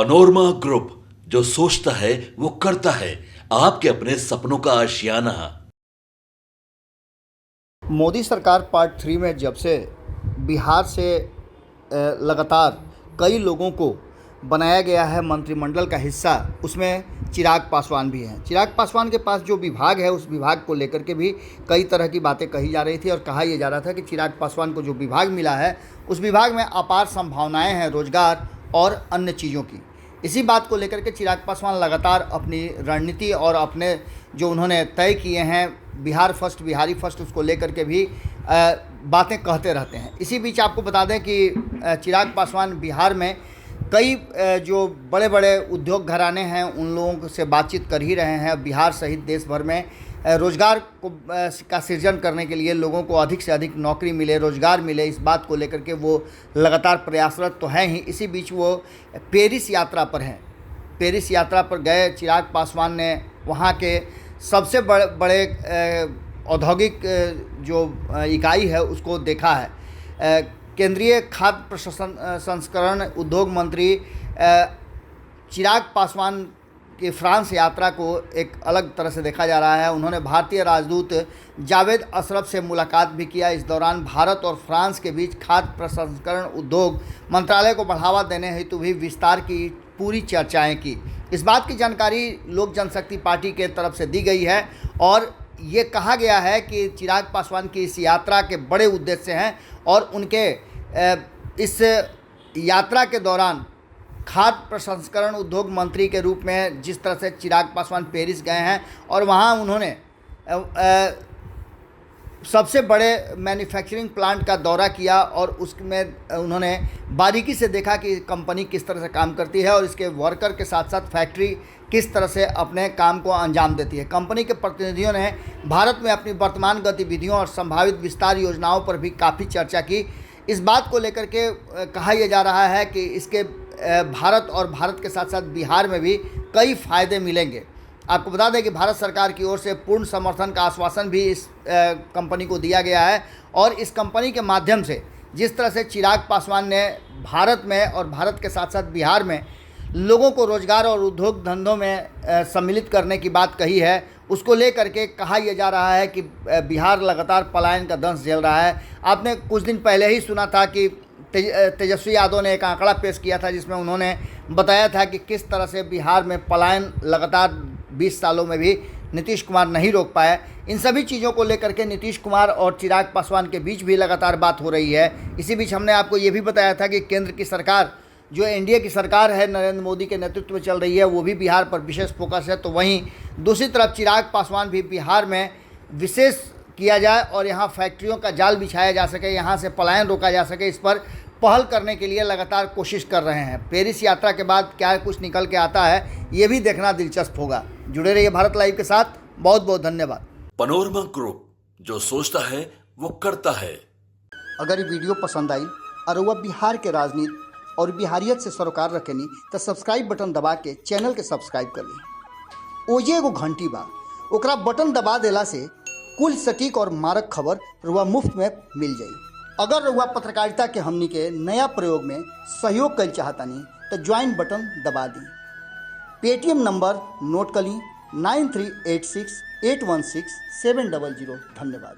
Panorama group, जो सोचता है वो करता है। आपके अपने सपनों का आशियाना। मोदी सरकार पार्ट 3 में जब से बिहार से लगातार कई लोगों को बनाया गया है मंत्रिमंडल का हिस्सा, उसमें चिराग पासवान भी हैं। चिराग पासवान के पास जो विभाग है, उस विभाग को लेकर के भी कई तरह की बातें कही जा रही थी और कहा यह जा रहा था कि चिराग पासवान को जो विभाग मिला है, उस विभाग में अपार संभावनाएं हैं रोजगार और अन्य चीज़ों की। इसी बात को लेकर के चिराग पासवान लगातार अपनी रणनीति और अपने जो उन्होंने तय किए हैं बिहार फर्स्ट, बिहारी फर्स्ट, उसको लेकर के भी बातें कहते रहते हैं। इसी बीच आपको बता दें कि चिराग पासवान बिहार में कई जो बड़े बड़े उद्योग घराने हैं उन लोगों से बातचीत कर ही रहे हैं। बिहार सहित देश भर में रोज़गार को का सृजन करने के लिए लोगों को अधिक से अधिक नौकरी मिले, रोज़गार मिले, इस बात को लेकर के वो लगातार प्रयासरत तो हैं ही। इसी बीच वो पेरिस यात्रा पर हैं। पेरिस यात्रा पर गए चिराग पासवान ने वहाँ के सबसे बड़े औद्योगिक जो इकाई है उसको देखा है। केंद्रीय खाद्य प्रसंस्करण उद्योग मंत्री चिराग पासवान की फ्रांस यात्रा को एक अलग तरह से देखा जा रहा है। उन्होंने भारतीय राजदूत जावेद अशरफ से मुलाकात भी किया। इस दौरान भारत और फ्रांस के बीच खाद्य प्रसंस्करण उद्योग मंत्रालय को बढ़ावा देने हेतु भी विस्तार की पूरी चर्चाएं की। इस बात की जानकारी लोक जनशक्ति पार्टी के तरफ से दी गई है और ये कहा गया है कि चिराग पासवान की इस यात्रा के बड़े उद्देश्य हैं और उनके इस यात्रा के दौरान खाद्य प्रसंस्करण उद्योग मंत्री के रूप में जिस तरह से चिराग पासवान पेरिस गए हैं और वहाँ उन्होंने सबसे बड़े मैन्युफैक्चरिंग प्लांट का दौरा किया और उसमें उन्होंने बारीकी से देखा कि कंपनी किस तरह से काम करती है और इसके वर्कर के साथ साथ फैक्ट्री किस तरह से अपने काम को अंजाम देती है। कंपनी के प्रतिनिधियों ने भारत में अपनी वर्तमान गतिविधियों और संभावित विस्तार योजनाओं पर भी काफ़ी चर्चा की। इस बात को लेकर के कहा यह जा रहा है कि इसके भारत और भारत के साथ साथ बिहार में भी कई फ़ायदे मिलेंगे। आपको बता दें कि भारत सरकार की ओर से पूर्ण समर्थन का आश्वासन भी इस कंपनी को दिया गया है और इस कंपनी के माध्यम से जिस तरह से चिराग पासवान ने भारत में और भारत के साथ साथ बिहार में लोगों को रोज़गार और उद्योग धंधों में सम्मिलित करने की बात कही है, उसको लेकर के कहा यह जा रहा है कि बिहार लगातार पलायन का दंश झेल रहा है। आपने कुछ दिन पहले ही सुना था कि तेजस्वी यादव ने एक आंकड़ा पेश किया था जिसमें उन्होंने बताया था कि किस तरह से बिहार में पलायन लगातार 20 सालों में भी नीतीश कुमार नहीं रोक पाए। इन सभी चीज़ों को लेकर के नीतीश कुमार और चिराग पासवान के बीच भी लगातार बात हो रही है। इसी बीच हमने आपको ये भी बताया था कि केंद्र की सरकार जो एनडीए की सरकार है, नरेंद्र मोदी के नेतृत्व में चल रही है, वो भी बिहार पर विशेष फोकस है। तो वहीं दूसरी तरफ चिराग पासवान भी बिहार में विशेष किया जाए और यहाँ फैक्ट्रियों का जाल बिछाया जा सके, यहाँ से पलायन रोका जा सके, इस पर पहल करने के लिए लगातार कोशिश कर रहे हैं। पेरिस यात्रा के बाद क्या कुछ निकल के आता है, ये भी देखना दिलचस्प होगा। जुड़े रहिए भारत लाइव के साथ। बहुत बहुत धन्यवाद। पनोरमा ग्रुप, जो सोचता है वो करता है। अगर ये वीडियो पसंद आई और वह बिहार के राजनीति और बिहारियत से सरोकार रखेनी तो सब्सक्राइब बटन दबा के चैनल के सब्सक्राइब कर ली। ओजे एगो घंटी बा, ओकरा बटन दबा देला से कुल सटीक और मारक खबर रुआ मुफ्त में मिल जाई। अगर रुआ पत्रकारिता के हमनी के नया प्रयोग में सहयोग कर चाहतानी तो ज्वाइन बटन दबा दी। पेटीएम नंबर नोट कर ली 9386816700। धन्यवाद।